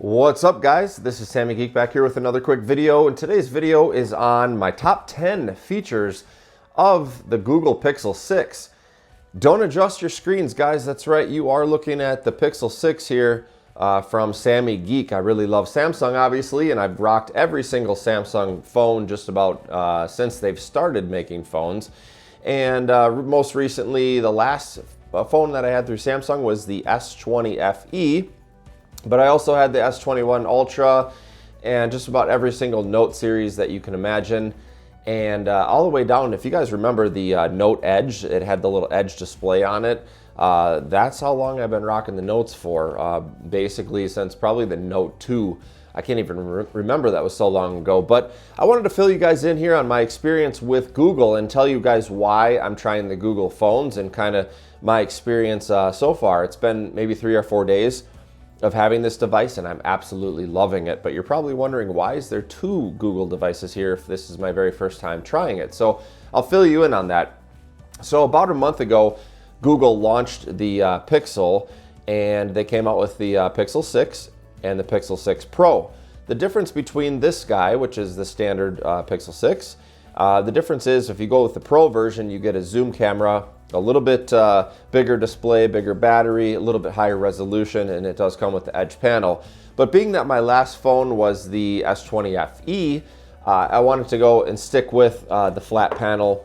What's up, guys? This is Sammy Geek back here with another quick video, and today's video is on my top 10 features of the Google Pixel 6. Don't adjust your screens, guys. That's right, you are looking at the Pixel 6 here from Sammy Geek. I really love Samsung, obviously, and I've rocked every single Samsung phone just about since they've started making phones. And most recently, the last phone that I had through Samsung was the S20 FE. But I also had the S21 Ultra and just about every single Note series that you can imagine. And all the way down, if you guys remember the Note Edge, it had the little Edge display on it. That's how long I've been rocking the Notes for, basically since probably the Note 2. I can't even remember, that was so long ago. But I wanted to fill you guys in here on my experience with Google and tell you guys why I'm trying the Google phones and kind of my experience so far. It's been maybe 3 or 4 days of having this device, and I'm absolutely loving it. But you're probably wondering, why is there 2 Google devices here if this is my very first time trying it? So I'll fill you in on that. So about a month ago, Google launched the Pixel, and they came out with the Pixel 6 and the Pixel 6 Pro. The difference between this guy, which is the standard Pixel 6, the difference is if you go with the Pro version, you get a zoom camera, a little bit bigger display, bigger battery, a little bit higher resolution, and it does come with the Edge panel. But being that my last phone was the S20 FE, I wanted to go and stick with the flat panel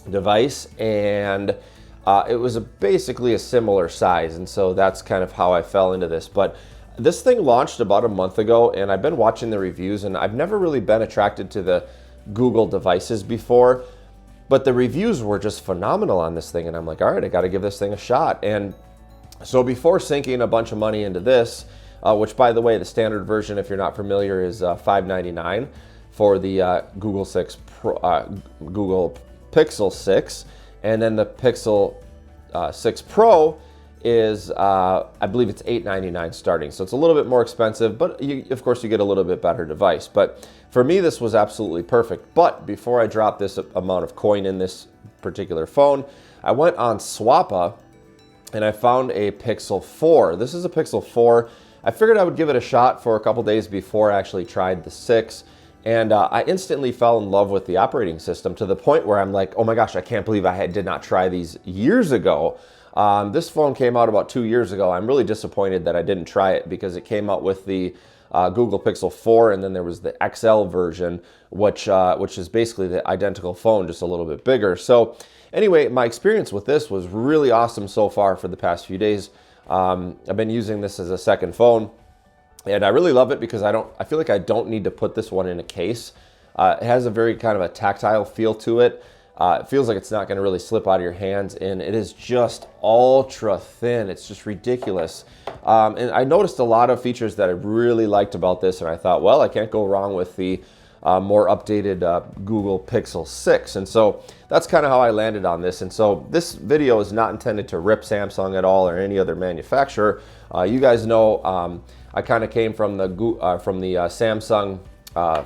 device, and it was basically a similar size, and so that's kind of how I fell into this. But this thing launched about a month ago, and I've been watching the reviews, and I've never really been attracted to the Google devices before. But the reviews were just phenomenal on this thing, and I'm like, all right, I got to give this thing a shot. And so before sinking a bunch of money into this, which by the way, the standard version, if you're not familiar, is $599 for the Google Pixel 6, and then the Pixel 6 Pro is, I believe it's $899 starting. So it's a little bit more expensive, but of course you get a little bit better device. But for me, this was absolutely perfect. But before I dropped this amount of coin in this particular phone, I went on Swappa and I found a Pixel 4. This is a Pixel 4. I figured I would give it a shot for a couple days before I actually tried the 6. And I instantly fell in love with the operating system to the point where I'm like, oh my gosh, I can't believe I did not try these years ago. This phone came out about 2 years ago. I'm really disappointed that I didn't try it because it came out with the Google Pixel 4, and then there was the XL version, which is basically the identical phone, just a little bit bigger. So anyway, my experience with this was really awesome so far for the past few days. I've been using this as a second phone, and I really love it because I feel like I don't need to put this one in a case. It has a very kind of a tactile feel to it. It feels like it's not going to really slip out of your hands, and it is just ultra thin. It's just ridiculous. And I noticed a lot of features that I really liked about this, and I thought, well, I can't go wrong with the more updated Google Pixel 6. And so that's kind of how I landed on this. And so this video is not intended to rip Samsung at all or any other manufacturer. You guys know I kind of came from the Samsung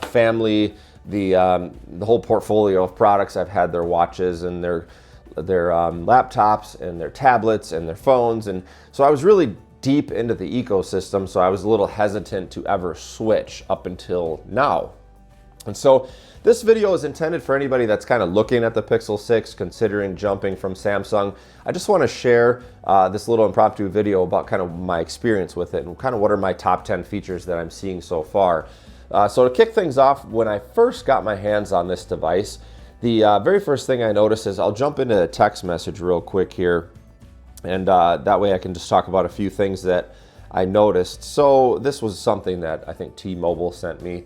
family. The whole portfolio of products. I've had their watches and their laptops and their tablets and their phones, and so I was really deep into the ecosystem, so I was a little hesitant to ever switch up until now. And so this video is intended for anybody that's kind of looking at the Pixel 6, considering jumping from Samsung. I just want to share this little impromptu video about kind of my experience with it and kind of what are my top 10 features that I'm seeing so far. So to kick things off, when I first got my hands on this device, the very first thing I noticed is I'll jump into a text message real quick here, and that way I can just talk about a few things that I noticed. So this was something that I think T-Mobile sent me.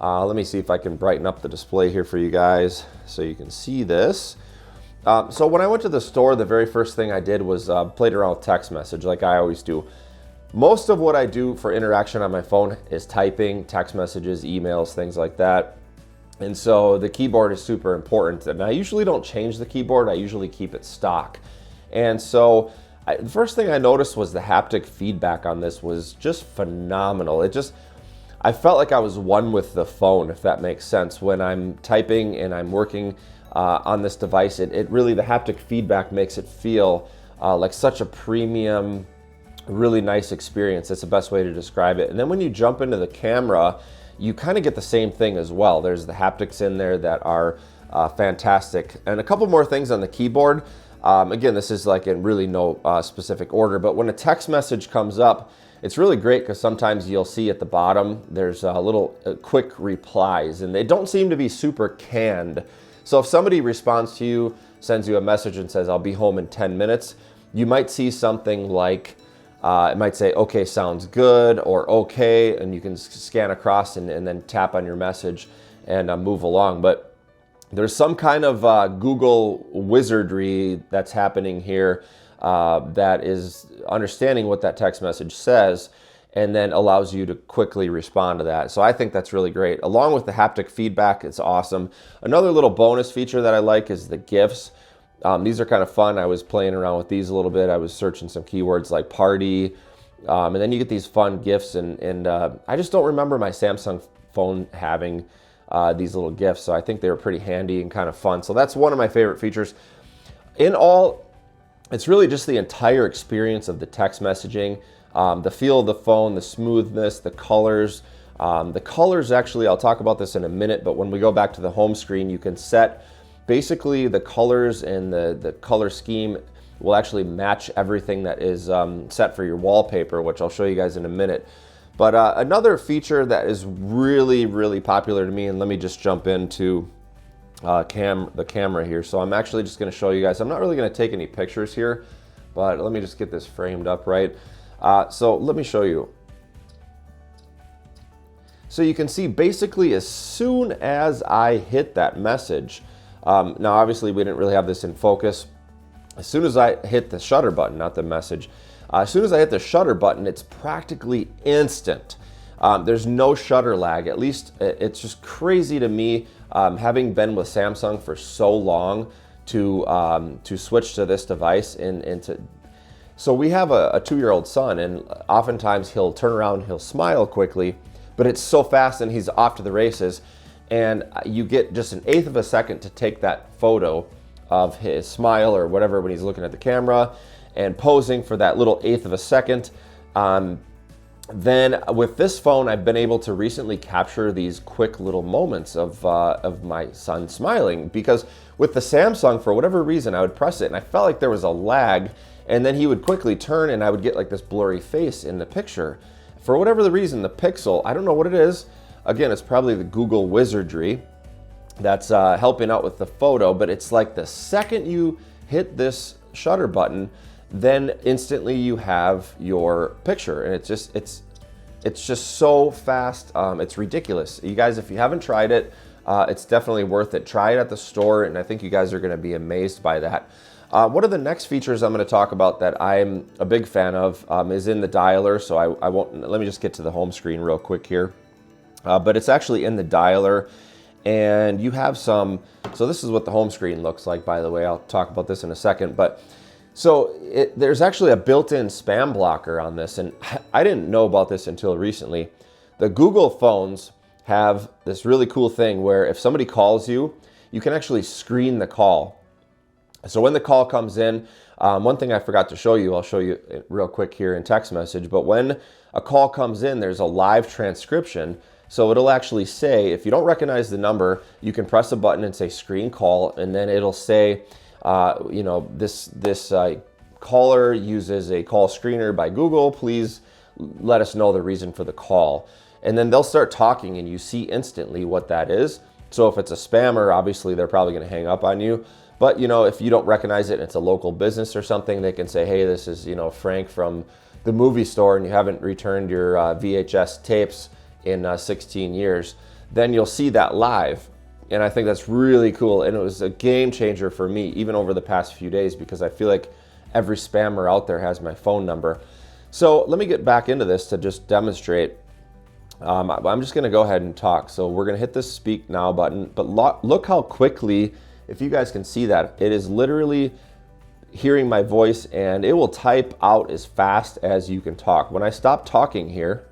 Let me see if I can brighten up the display here for you guys so you can see this. So when I went to the store, the very first thing I did was played around with text message like I always do. Most of what I do for interaction on my phone is typing, text messages, emails, things like that. And so the keyboard is super important. And I usually don't change the keyboard. I usually keep it stock. And so the first thing I noticed was the haptic feedback on this was just phenomenal. I felt like I was one with the phone, if that makes sense. When I'm typing and I'm working on this device, it really, the haptic feedback makes it feel like such a premium really nice experience. That's the best way to describe it. And then when you jump into the camera, you kind of get the same thing as well. There's the haptics in there that are fantastic. And a couple more things on the keyboard. Again, this is like in really no specific order, but when a text message comes up, it's really great because sometimes you'll see at the bottom, there's a little quick replies, and they don't seem to be super canned. So if somebody responds to you, sends you a message and says, I'll be home in 10 minutes, you might see something like, it might say, okay, sounds good, or okay, and you can scan across and then tap on your message and move along. But there's some kind of Google wizardry that's happening here that is understanding what that text message says and then allows you to quickly respond to that. So I think that's really great. Along with the haptic feedback, it's awesome. Another little bonus feature that I like is the GIFs. These are kind of fun. I was playing around with these a little bit. I was searching some keywords like party, and then you get these fun GIFs, and I just don't remember my Samsung phone having these little GIFs, so I think they were pretty handy and kind of fun. So that's one of my favorite features. In all, it's really just the entire experience of the text messaging, the feel of the phone, the smoothness, the colors. The colors, actually, I'll talk about this in a minute, but when we go back to the home screen, you can set basically the colors, and the color scheme will actually match everything that is set for your wallpaper, which I'll show you guys in a minute. But another feature that is really, really popular to me, and let me just jump into the camera here. So I'm actually just going to show you guys. I'm not really going to take any pictures here, but let me just get this framed up right. So let me show you. So you can see basically as soon as I hit that message, now obviously we didn't really have this in focus. As soon as I hit the shutter button, not the message, as soon as I hit the shutter button, it's practically instant. There's no shutter lag. At least it's just crazy to me, having been with Samsung for so long, to switch to this device so we have a 2-year-old son, and oftentimes he'll turn around, he'll smile quickly, but it's so fast and he's off to the races, and you get just an eighth of a second to take that photo of his smile or whatever when he's looking at the camera and posing for that little eighth of a second. Then with this phone, I've been able to recently capture these quick little moments of my son smiling, because with the Samsung, for whatever reason, I would press it and I felt like there was a lag, and then he would quickly turn and I would get like this blurry face in the picture. For whatever the reason, the Pixel, I don't know what it is. Again, it's probably the Google wizardry that's helping out with the photo, but it's like the second you hit this shutter button, then instantly you have your picture, and it's just so fast. It's ridiculous. You guys, if you haven't tried it, it's definitely worth it. Try it at the store, and I think you guys are going to be amazed by that. One of the next features I'm going to talk about that I'm a big fan of is in the dialer. So I won't. Let me just get to the home screen real quick here. But it's actually in the dialer, and you have some. So this is what the home screen looks like, by the way. I'll talk about this in a second, but. So there's actually a built-in spam blocker on this, and I didn't know about this until recently. The Google phones have this really cool thing where if somebody calls you, you can actually screen the call. So when the call comes in, one thing I forgot to show you, I'll show you real quick here in text message, but when a call comes in, there's a live transcription. So it'll actually say, if you don't recognize the number, you can press a button and say screen call, and then it'll say, this caller uses a call screener by Google. Please let us know the reason for the call. And then they'll start talking, and you see instantly what that is. So if it's a spammer, obviously they're probably going to hang up on you. But, if you don't recognize it and it's a local business or something, they can say, hey, this is, Frank from the movie store, and you haven't returned your VHS tapes in 16 years. Then you'll see that live. And I think that's really cool. And it was a game changer for me, even over the past few days, because I feel like every spammer out there has my phone number. So let me get back into this to just demonstrate. I'm just going to go ahead and talk. So we're going to hit this speak now button. But look how quickly, if you guys can see that, it is literally hearing my voice, and it will type out as fast as you can talk. When I stop talking here,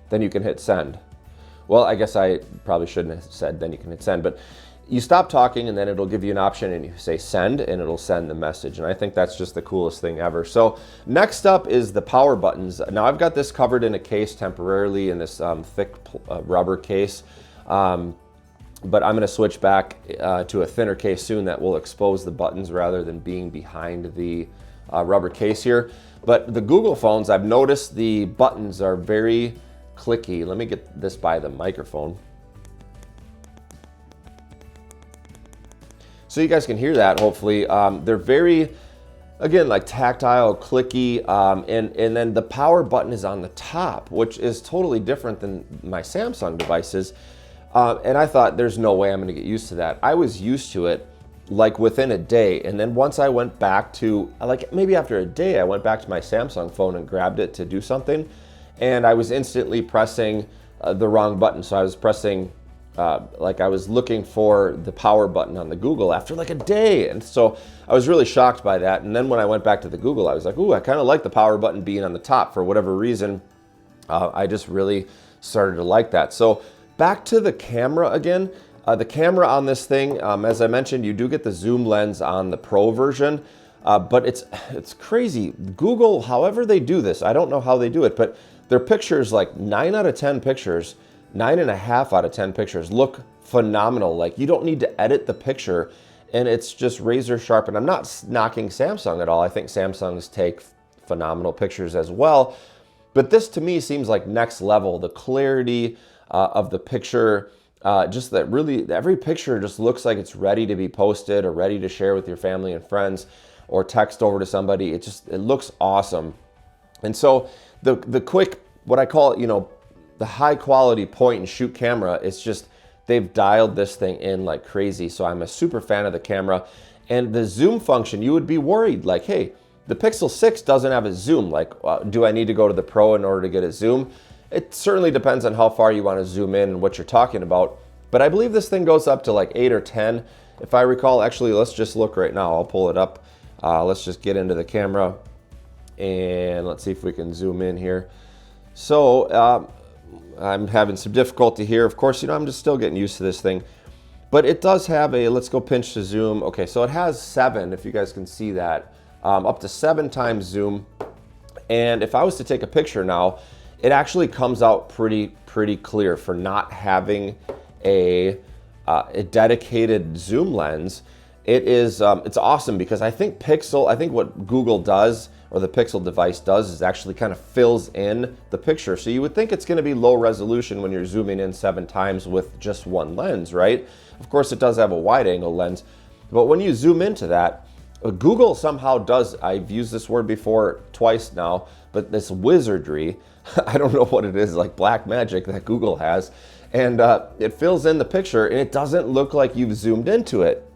then you can hit send. Well, I guess I probably shouldn't have said then you can hit send, but you stop talking and then it'll give you an option and you say send and it'll send the message. And I think that's just the coolest thing ever. So next up is the power buttons. Now I've got this covered in a case temporarily in this thick rubber case. But I'm going to switch back to a thinner case soon that will expose the buttons rather than being behind the rubber case here. But the Google phones, I've noticed the buttons are very clicky. Let me get this by the microphone, so you guys can hear that, hopefully. They're very, again, like tactile, clicky, and then the power button is on the top, which is totally different than my Samsung devices. And I thought, there's no way I'm gonna get used to that. I was used to it like within a day. And then once I went back to, like maybe after a day, I went back to my Samsung phone and grabbed it to do something. And I was instantly pressing the wrong button. So I was pressing, like I was looking for the power button on the Google after like a day. And so I was really shocked by that. And then when I went back to the Google, I was like, ooh, I kind of like the power button being on the top for whatever reason. I just really started to like that. So back to the camera again. The camera on this thing, as I mentioned, you do get the zoom lens on the Pro version, but it's crazy. Google, however they do this, I don't know how they do it, but their pictures, like 9 out of 10 pictures, 9.5 out of 10 pictures look phenomenal. Like you don't need to edit the picture and it's just razor sharp. And I'm not knocking Samsung at all. I think Samsungs take phenomenal pictures as well. But this to me seems like next level. The clarity of the picture, just that really every picture just looks like it's ready to be posted or ready to share with your family and friends or text over to somebody. It looks awesome. And so the quick, what I call it, you know, the high quality point and shoot camera, it's just, they've dialed this thing in like crazy. So I'm a super fan of the camera. And the zoom function, you would be worried like, hey, the Pixel 6 doesn't have a zoom. Like, do I need to go to the Pro in order to get a zoom? It certainly depends on how far you want to zoom in and what you're talking about. But I believe this thing goes up to like 8 or 10. If I recall, actually, let's just look right now. I'll pull it up. Let's just get into the camera and let's see if we can zoom in here. So I'm having some difficulty here. Of course, you know, I'm just still getting used to this thing. But it does have a, let's go pinch to zoom. Okay, so it has 7, if you guys can see that, up to 7 times zoom. And if I was to take a picture now, it actually comes out pretty clear for not having a dedicated zoom lens. It is, it's awesome because I think what Google does, or the Pixel device does, is actually kind of fills in the picture. So you would think it's going to be low resolution when you're zooming in 7 times with just one lens, right? Of course, it does have a wide angle lens, but when you zoom into that, Google somehow does, I've used this word before twice now, but this wizardry, I don't know what it is, like black magic that Google has, and it fills in the picture and it doesn't look like you've zoomed into it.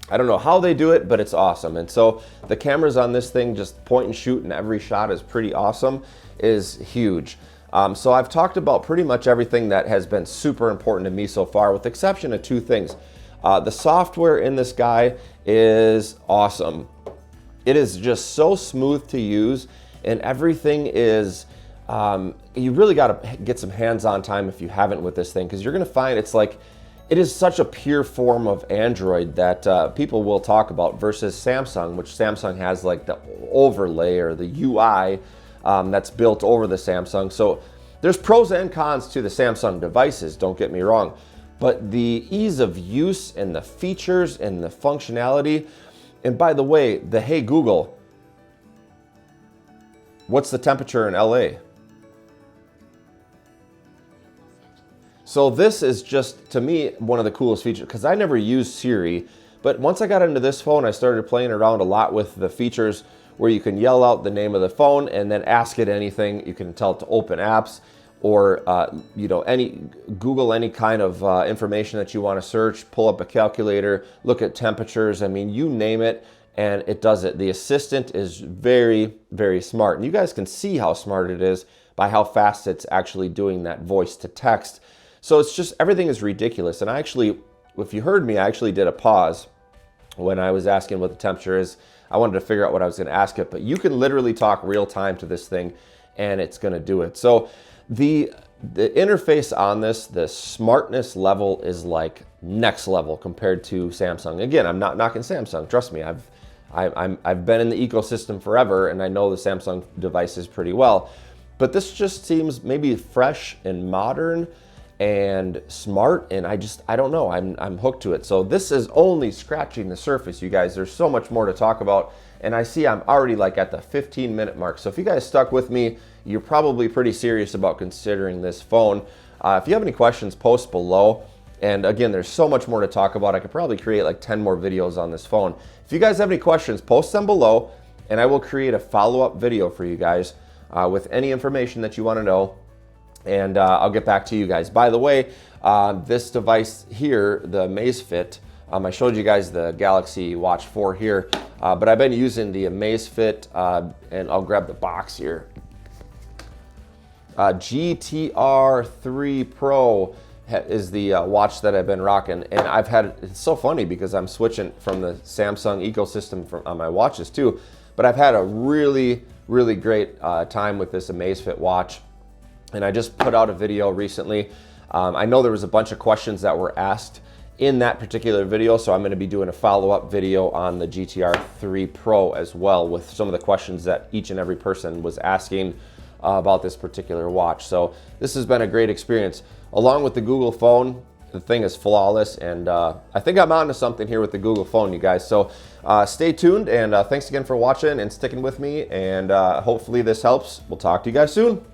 I don't know how they do it, but it's awesome. And so the cameras on this thing, just point and shoot, and every shot is pretty awesome, is huge. So I've talked about pretty much everything that has been super important to me so far, with the exception of 2 things. The software in this guy is awesome. It is just so smooth to use, and everything is, you really got to get some hands-on time if you haven't with this thing, because you're going to find it's like, it is such a pure form of Android that people will talk about versus Samsung, which Samsung has like the overlay or the UI that's built over the Samsung. So there's pros and cons to the Samsung devices, don't get me wrong. But the ease of use and the features and the functionality, and by the way, the Hey Google, what's the temperature in LA? So this is just, to me, one of the coolest features, because I never used Siri, but once I got into this phone, I started playing around a lot with the features where you can yell out the name of the phone and then ask it anything. You can tell it to open apps or you know, Google any kind of information that you want to search, pull up a calculator, look at temperatures. I mean, you name it, and it does it. The assistant is very, very smart, and you guys can see how smart it is by how fast it's actually doing that voice to text. So it's just, everything is ridiculous. And I actually, if you heard me, I actually did a pause when I was asking what the temperature is. I wanted to figure out what I was going to ask it, but you can literally talk real time to this thing and it's going to do it. So the the interface on this, the smartness level is like next level compared to Samsung. Again, I'm not knocking Samsung. Trust me, I've been in the ecosystem forever, and I know the Samsung devices pretty well. But this just seems maybe fresh and modern and smart, and I don't know. I'm hooked to it. So this is only scratching the surface, you guys. There's so much more to talk about, and I see I'm already like at the 15-minute mark. So if you guys stuck with me, you're probably pretty serious about considering this phone. If you have any questions, post below. And again, there's so much more to talk about. I could probably create like 10 more videos on this phone. If you guys have any questions, post them below, and I will create a follow-up video for you guys with any information that you want to know, and I'll get back to you guys. By the way, this device here, the Amazfit, I showed you guys the Galaxy Watch 4 here, but I've been using the Amazfit, and I'll grab the box here. GTR 3 Pro is the watch that I've been rocking, and it's so funny because I'm switching from the Samsung ecosystem on my watches too, but I've had a really great time with this Amazfit watch, and I just put out a video recently. I know there was a bunch of questions that were asked in that particular video, so I'm going to be doing a follow-up video on the GTR 3 Pro as well, with some of the questions that each and every person was asking about this particular watch. So this has been a great experience. Along with the Google phone, the thing is flawless, and I think I'm onto something here with the Google phone, you guys. So stay tuned, and thanks again for watching and sticking with me, and hopefully this helps. We'll talk to you guys soon.